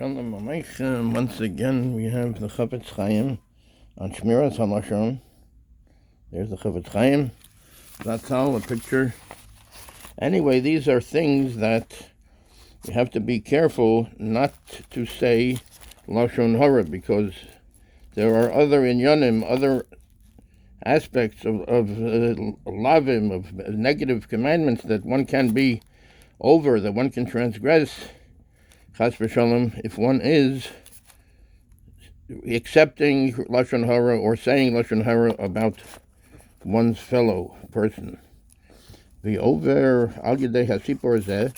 Shalom Aleichem. Once again, we have the Chofets Chaim on Shmiras Halashon. There's the Chofets Chaim. That's all, a picture. Anyway, these are things that we have to be careful not to say Lashon hora, because there are other inyanim, other aspects of lavim, of negative commandments that one can be over, that one can transgress, chas v'shalom, if one is accepting Lashon hora or saying Lashon hora about one's fellow person. The over al yedei hasipor zeh,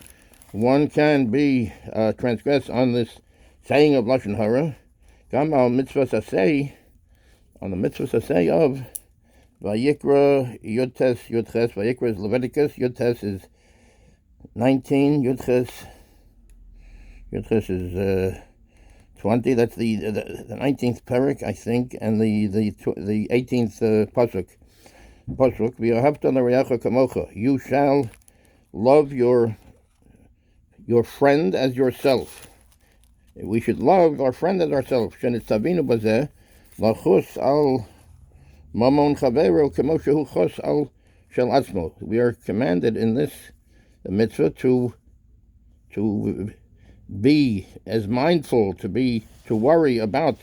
one can be transgress on this saying of Lashon hora, gam al mitzvah sasei, on the mitzvah sasei of Vayikra Yudtes Yudches. Vayikra is Leviticus, Yudtes is 19, Yudches is 20. That's the 19th parak, I think, and the 18th pasuk. Ve'ahavta l'ra'ach kemוך. You shall love your friend as yourself. We should love our friend as ourselves. Shenitzavinu bazeh lachus al mamon chaveru kemo shehu chos al shel atzmo. We are commanded in this mitzvah to be as mindful, to worry about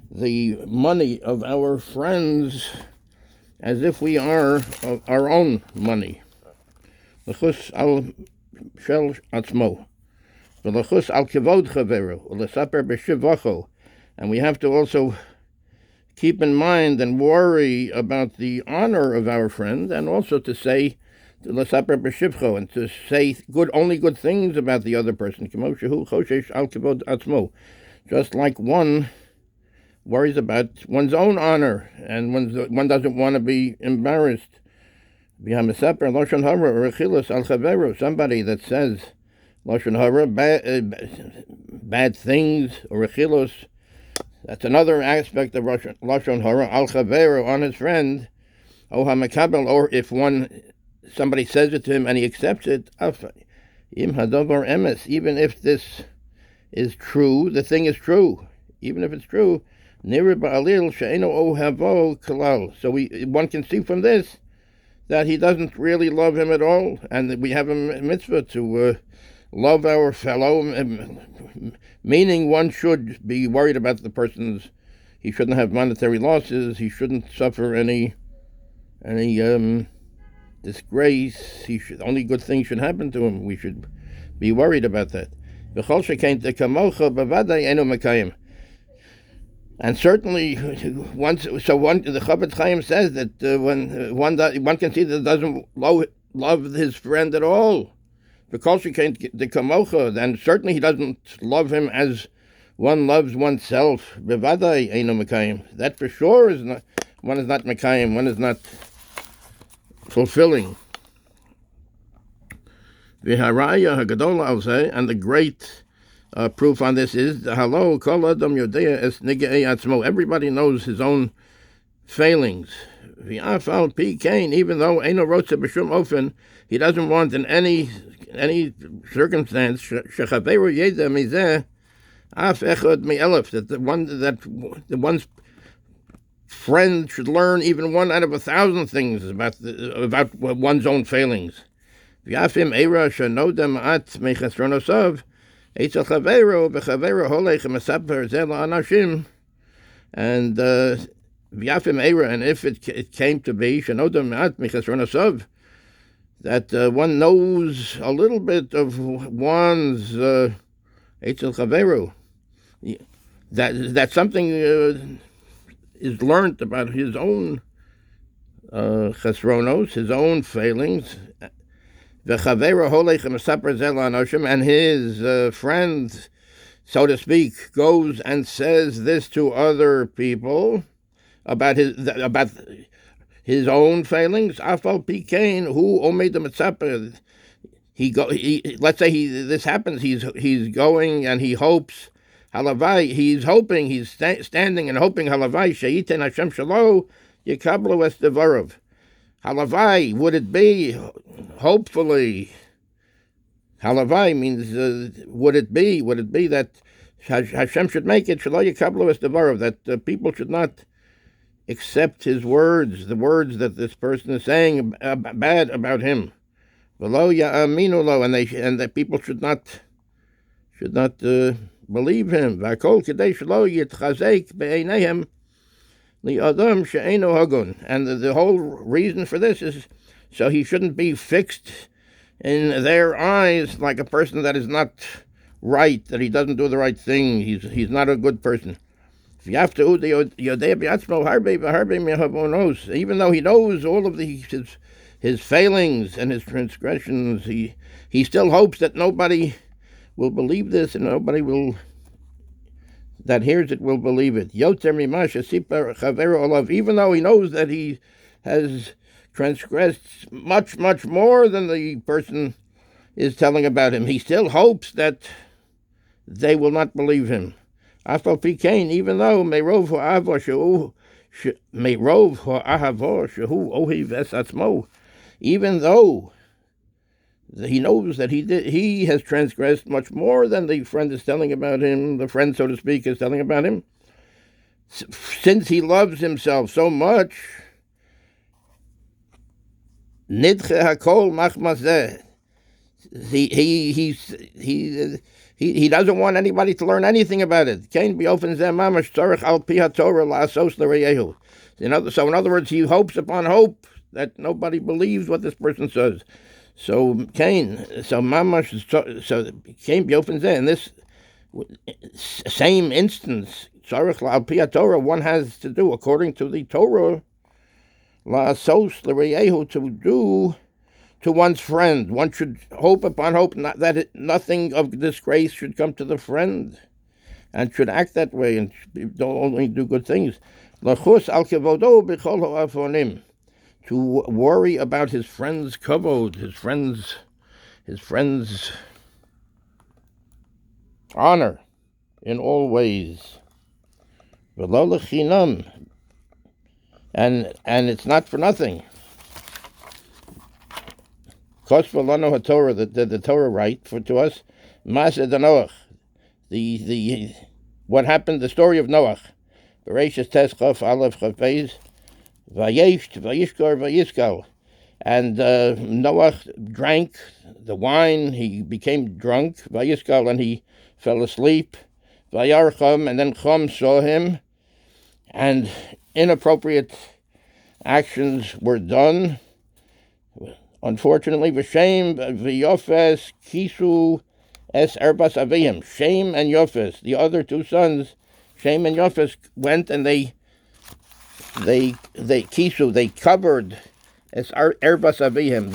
the money of our friends as if we are our own money. Lachus al shel atzmo, v'lachus al kivod chaveru, u'lesaper b'shivacho, and we have to also keep in mind and worry about the honor of our friend, and also to say lesaper b'shivcho, and to say only good things about the other person. Kemok shehu choshesh al kivod atzmo, just like one worries about one's own honor, and one doesn't want to be embarrassed. V'hamesaper lashon hora or rechilos al chaveru, somebody that says lashon hora, bad things, or rechilos. That's another aspect of Lashon hora, al chaveru, on his friend, o hamakabel, or if somebody says it to him and he accepts it, im hadavar emes, even if this is true, the thing is true, even if it's true, nir ba'alil she'eno ohavo kalal. So one can see from this that he doesn't really love him at all, and that we have a mitzvah to love our fellow, meaning one should be worried about the person's. He shouldn't have monetary losses. He shouldn't suffer any disgrace. Only good things should happen to him. We should be worried about that. And certainly, the Chofets Chaim says that when one can see that doesn't love his friend at all, because he can't get the kemוך, then certainly he doesn't love him as one loves oneself. Bevadai eino mekayim. That for sure is not. One is not mekayim. One is not fulfilling. V'haraya hagadola, I'll say, and the great proof on this is the halo kol adam yodea es nigei atzmo. Everybody knows his own failings. V'af al pi kain, even though eino rotze b'shum ofen, he doesn't want in any circumstance shechaveru yeda mizeh af echad mi'elef, that the one's friend should learn even one out of 1,000 things about one's own failings. V'afim eira shenodem at mechasronosav eitzel chaveru b'chaveru holech mesaper zeh la'anashim, and v'afim eira, and if it came to be shenodem at mechasronosav, that one knows a little bit of one's eitzel chaveru, that something is learnt about his own chesronos, his own failings, v'chaveru holech mesaper zeh la'anashim, and his friend, so to speak, goes and says this to other people about his own failings. Afal pikain who omid the mitzaper. Let's say this happens. He's going and he hopes halavai. He's hoping. He's standing and hoping halavai sheiten Hashem shalo yikablu es devarav. Halavai, would it be? Hopefully, halavai means would it be? Would it be that Hashem should make it that people should not accept his words, the words that this person is saying bad about him. And that people should not believe him. And the whole reason for this is so he shouldn't be fixed in their eyes like a person that is not right, that he doesn't do the right thing. He's not a good person. Even though he knows all of his failings and his transgressions, he still hopes that nobody will believe this and nobody that hears it will believe it. Even though he knows that he has transgressed much, much more than the person is telling about him, he still hopes that they will not believe him. Even though even though he knows that he has transgressed much more than the friend is telling about him, the friend, so to speak, is telling about him, since he loves himself so much, nidche hakol machmazeh. He doesn't want anybody to learn anything about it. So in other words, he hopes upon hope that nobody believes what this person says. So Cain beopens in this same instance, one has to do according to the Torah, to do to one's friend. One should hope upon hope that nothing of disgrace should come to the friend, and should act that way and don't only do good things. To worry about his friend's kavod, his friend's honor in all ways. And it's not for nothing. The Torah write to us, what happened, the story of Noach. Bereshis Tes Chof Aleph Chofets, Vayishkor Vayiskal. And Noach drank the wine, he became drunk, Vayiskal, and he fell asleep. Vayarcham, and then Chum saw him, and inappropriate actions were done. Unfortunately, V'Shem v'Yofes kisu es erbas avihim. Shem and Yofes, the other two sons, Shem and Yofes, went and they covered es erbas avihim,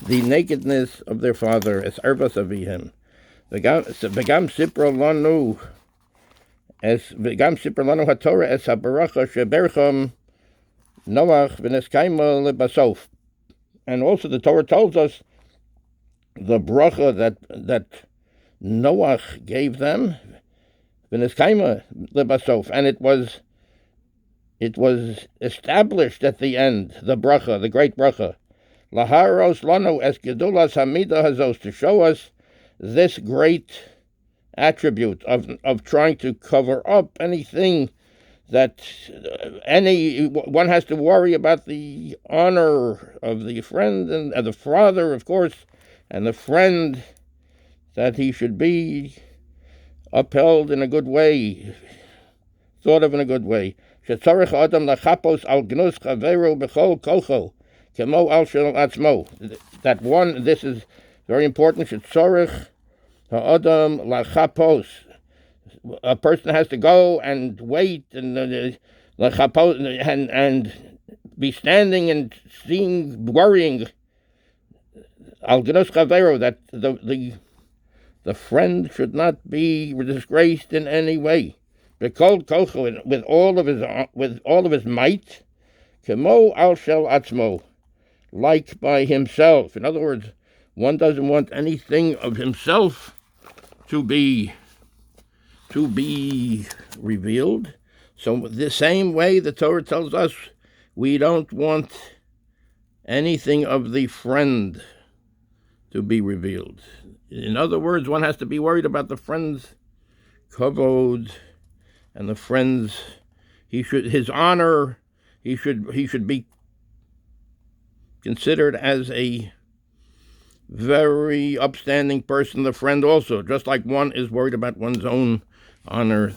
the nakedness of their father, es erbas avihim. V'gam sipra lanu haTorah es habaracha shebercham Noach v'neskaima lebasof. And also the Torah tells us the bracha that Noach gave them, v'neskaima lebasof, and it was established at the end, the bracha, the great bracha. Laharos lanu es gedulas hamida hazos, to show us this great attribute of trying to cover up anything that one has to worry about the honor of the friend and the father, of course, and the friend, that he should be upheld in a good way, thought of in a good way. That one, this is very important, a person has to go and wait and be standing and seeing, worrying that the friend should not be disgraced in any way. With all of his might, kemo al shel atzmo, like by himself. In other words, one doesn't want anything of himself to be revealed. So the same way the Torah tells us, we don't want anything of the friend to be revealed. In other words, one has to be worried about the friend's kavod and the friend's his honor. He should be considered as a very upstanding person, the friend also, just like one is worried about one's own honor.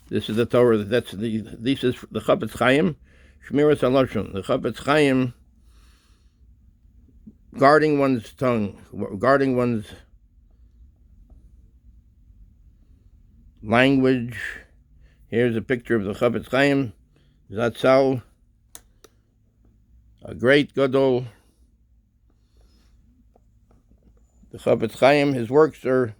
This is the Torah. This is the Chofets Chaim, Shmiras Halashon. The Chofets Chaim, guarding one's tongue, guarding one's language. Here's a picture of the Chofets Chaim, Zatzal, a great gadol. The Chofets Chaim, his works are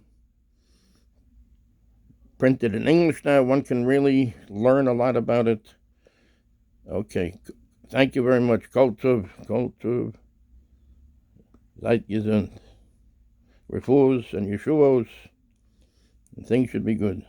printed in English now. One can really learn a lot about it. Okay, thank you very much. Kol tov, Zeit gesund. Refuahs and Yeshuos, and things should be good.